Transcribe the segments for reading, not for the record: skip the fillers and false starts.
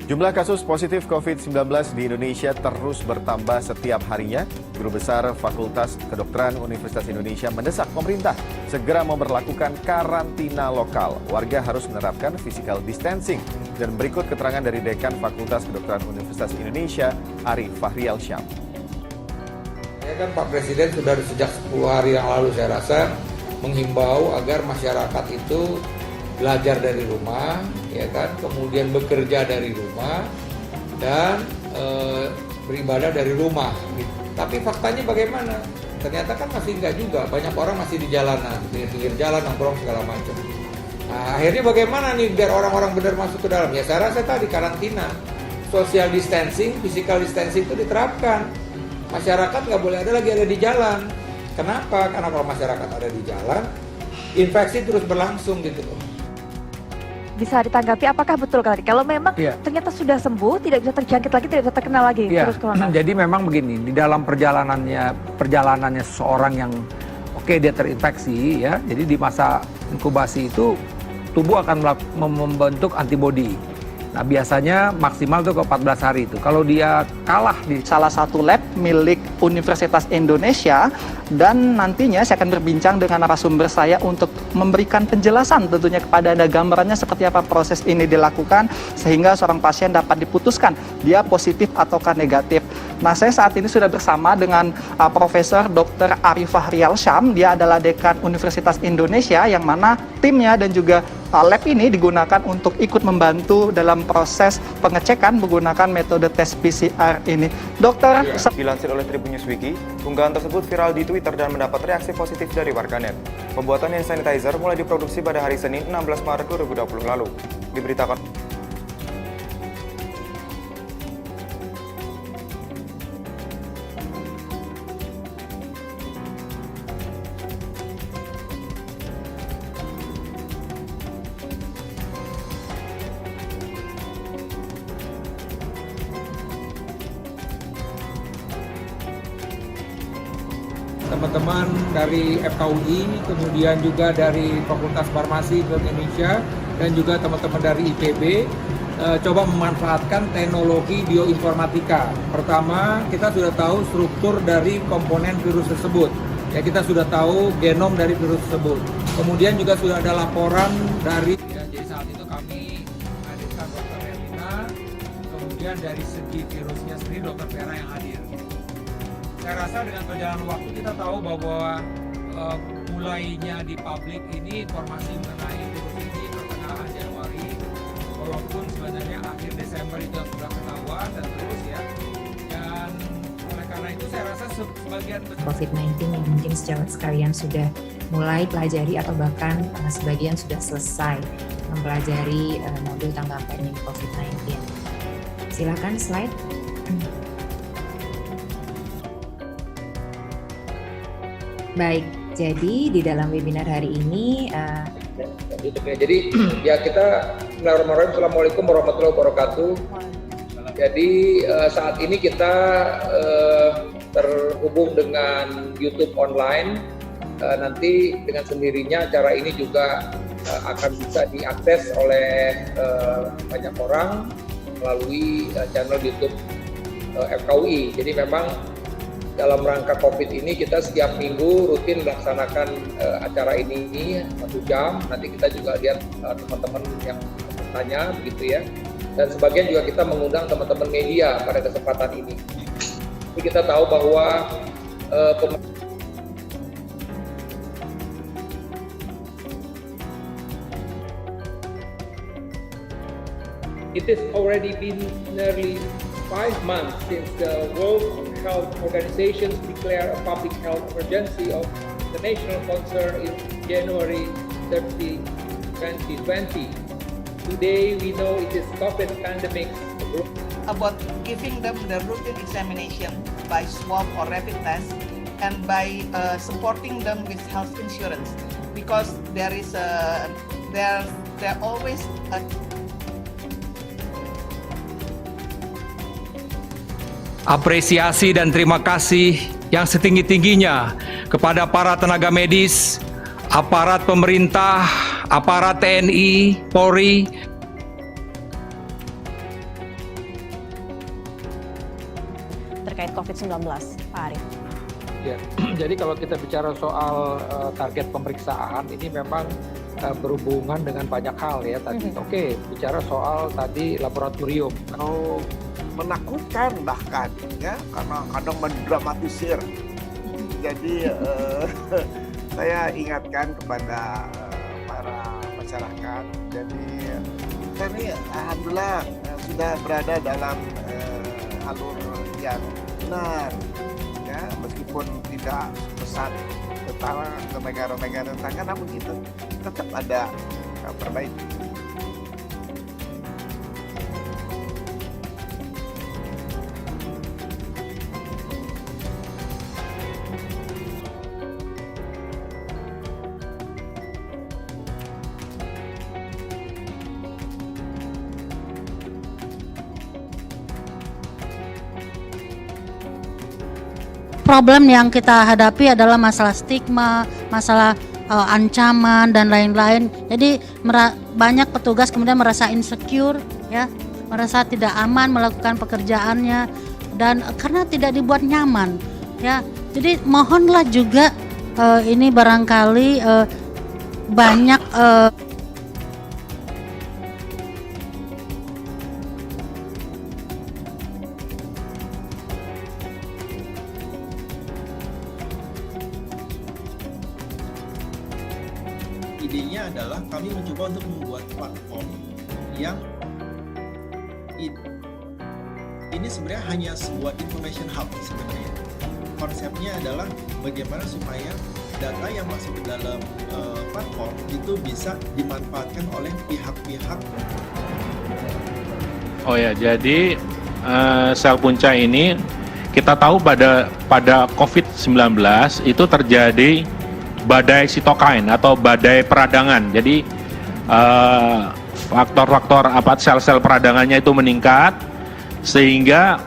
Jumlah kasus positif COVID-19 di Indonesia terus bertambah setiap harinya. Guru Besar Fakultas Kedokteran Universitas Indonesia mendesak pemerintah segera memberlakukan karantina lokal. Warga harus menerapkan physical distancing. Dan berikut keterangan dari Dekan Fakultas Kedokteran Universitas Indonesia, Ari Fahrialsyam. Ya kan Pak Presiden sudah sejak 10 hari yang lalu saya rasa menghimbau agar masyarakat itu belajar dari rumah, ya kan, kemudian bekerja dari rumah dan beribadah dari rumah. Gitu. Tapi faktanya bagaimana? Ternyata kan masih enggak juga, banyak orang masih di jalanan, di pinggir jalan, nongkrong segala macam. Nah, akhirnya bagaimana nih biar orang-orang benar masuk ke dalam? Ya saya rasa tadi karantina, social distancing, physical distancing itu diterapkan. Masyarakat nggak boleh ada di jalan. Kenapa? Karena kalau masyarakat ada di jalan, infeksi terus berlangsung gitu loh. Bisa ditanggapi apakah betul tadi kalau memang ternyata sudah sembuh, tidak bisa terjangkit lagi, tidak bisa terkenal lagi terus corona? Jadi memang begini, di dalam perjalanannya seseorang yang dia terinfeksi ya, jadi di masa inkubasi itu tubuh akan membentuk antibodi. Nah biasanya maksimal tuh ke 14 hari itu. Kalau dia kalah di salah satu lab milik Universitas Indonesia, dan nantinya saya akan berbincang dengan narasumber saya untuk memberikan penjelasan tentunya kepada Anda gambarannya seperti apa proses ini dilakukan sehingga seorang pasien dapat diputuskan dia positif ataukah negatif. Nah, saya saat ini sudah bersama dengan Profesor Dr. Ari Fahrialsyam. Dia adalah Dekan Universitas Indonesia yang mana timnya dan juga lab ini digunakan untuk ikut membantu dalam proses pengecekan menggunakan metode tes PCR ini. Dokter, dilansir oleh Tribun News Wiki, unggahan tersebut viral di Twitter dan mendapat reaksi positif dari warganet. Pembuatan hand sanitizer mulai diproduksi pada hari Senin 16 Maret 2020 lalu. Diberitakan teman-teman dari FKUI, kemudian juga dari Fakultas Farmasi Indonesia, dan juga teman-teman dari IPB coba memanfaatkan teknologi bioinformatika. Pertama, kita sudah tahu struktur dari komponen virus tersebut. Ya, kita sudah tahu genom dari virus tersebut. Kemudian juga sudah ada laporan dari, jadi saat itu kami hadirkan Dr. Herlina, kemudian dari segi virusnya sendiri Dr. Vera yang hadir. Saya rasa dengan perjalanan waktu kita tahu bahwa mulainya di publik ini informasi mengenai virus ini pertengahan Januari, walaupun sebenarnya akhir Desember itu sudah ketahuan dan terus ya. Dan oleh karena itu saya rasa sebagian COVID-19 yang mungkin sejawat sekalian sudah mulai pelajari atau bahkan sebagian sudah selesai mempelajari modul tanggap pandemi COVID-19. Silakan slide. Baik, jadi di dalam webinar hari ini jadi ya kita Bismillahirrahmanirrahim. Assalamualaikum warahmatullahi wabarakatuh. Jadi saat ini kita terhubung dengan YouTube online. Nanti dengan sendirinya acara ini juga akan bisa diakses oleh banyak orang melalui channel YouTube FKUI. Jadi memang dalam rangka COVID ini kita setiap minggu rutin melaksanakan acara ini 1 jam. Nanti kita juga lihat teman-teman yang bertanya begitu ya. Dan sebagian juga kita mengundang teman-teman media pada kesempatan ini. Jadi kita tahu bahwa it has already been nearly 5 months since the World Health Organization declared a public health emergency of the national concern in January 30, 2020. Today we know it is COVID pandemic. About giving them the routine examination by swab or rapid test, and by supporting them with health insurance, because there always a apresiasi dan terima kasih yang setinggi-tingginya kepada para tenaga medis, aparat pemerintah, aparat TNI, Polri, COVID-19, Pak Arief? Ya, jadi kalau kita bicara soal target pemeriksaan, ini memang berhubungan dengan banyak hal ya tadi. Oke, bicara soal tadi laboratorium. Menakutkan bahkan ya, karena kadang mendramatisir. Jadi saya ingatkan kepada para masyarakat. Jadi kita ini alhamdulillah sudah berada dalam alur yang benar. Ya, meskipun tidak besar ke negara-negara tetangga, namun kita tetap ada perbaikan. Problem yang kita hadapi adalah masalah stigma, masalah ancaman dan lain-lain. Jadi banyak petugas kemudian merasa insecure, ya, merasa tidak aman melakukan pekerjaannya dan karena tidak dibuat nyaman, ya. Jadi mohonlah juga ini barangkali banyak idenya adalah kami mencoba untuk membuat platform yang ini sebenarnya hanya sebuah information hub sebenarnya. Konsepnya adalah bagaimana supaya data yang masuk ke dalam platform itu bisa dimanfaatkan oleh pihak-pihak. Oh ya, jadi sel punca ini kita tahu pada COVID-19 itu terjadi badai sitokain atau badai peradangan. Jadi faktor-faktor sel-sel peradangannya itu meningkat sehingga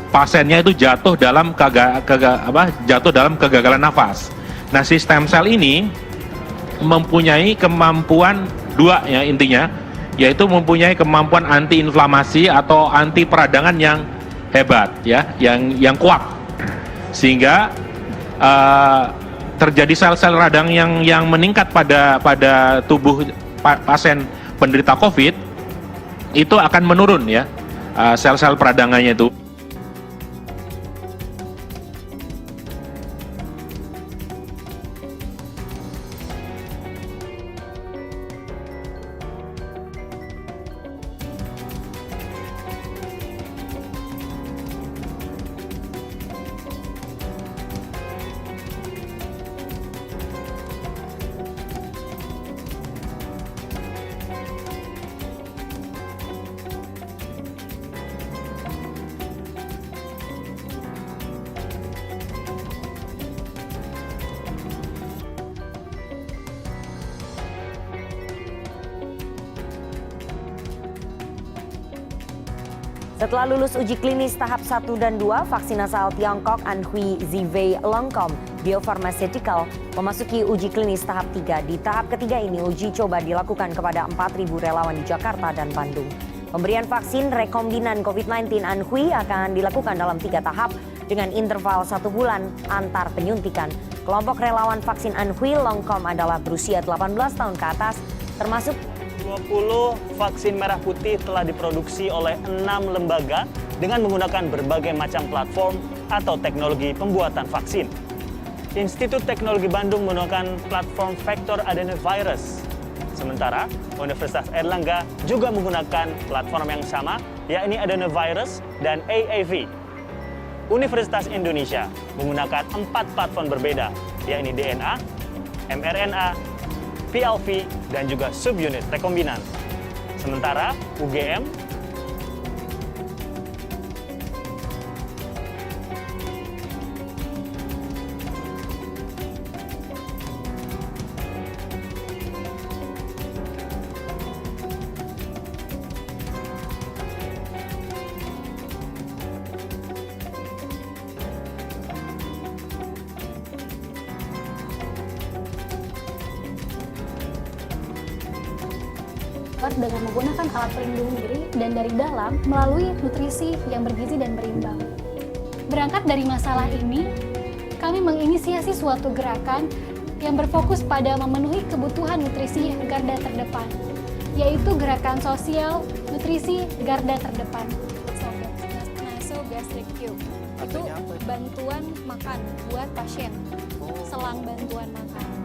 pasiennya itu jatuh dalam kegagalan nafas. Nah, si stem cell ini mempunyai kemampuan dua ya intinya, yaitu mempunyai kemampuan anti-inflamasi atau anti peradangan yang hebat ya, yang kuat. Sehingga terjadi sel-sel radang yang meningkat pada tubuh pasien penderita COVID itu akan menurun ya, sel-sel peradangannya itu. Setelah lulus uji klinis tahap 1 dan 2, vaksin asal Tiongkok Anhui Zhivei Longcom Bio Pharmaceutical memasuki uji klinis tahap 3. Di tahap ketiga ini, uji coba dilakukan kepada 4.000 relawan di Jakarta dan Bandung. Pemberian vaksin rekombinan COVID-19 Anhui akan dilakukan dalam 3 tahap dengan interval 1 bulan antar penyuntikan. Kelompok relawan vaksin Anhui Longcom adalah berusia 18 tahun ke atas, termasuk 20 vaksin merah putih telah diproduksi oleh 6 lembaga dengan menggunakan berbagai macam platform atau teknologi pembuatan vaksin. Institut Teknologi Bandung menggunakan platform vektor adenovirus. Sementara Universitas Airlangga juga menggunakan platform yang sama, yakni adenovirus dan AAV. Universitas Indonesia menggunakan 4 platform berbeda, yakni DNA, mRNA, PLV, dan juga subunit rekombinan. Sementara UGM dengan menggunakan alat pelindung diri dan dari dalam melalui nutrisi yang bergizi dan berimbang. Berangkat dari masalah ini, kami menginisiasi suatu gerakan yang berfokus pada memenuhi kebutuhan nutrisi garda terdepan, yaitu gerakan sosial nutrisi garda terdepan. Nasogastric Tube itu bantuan makan buat pasien, selang bantuan makan.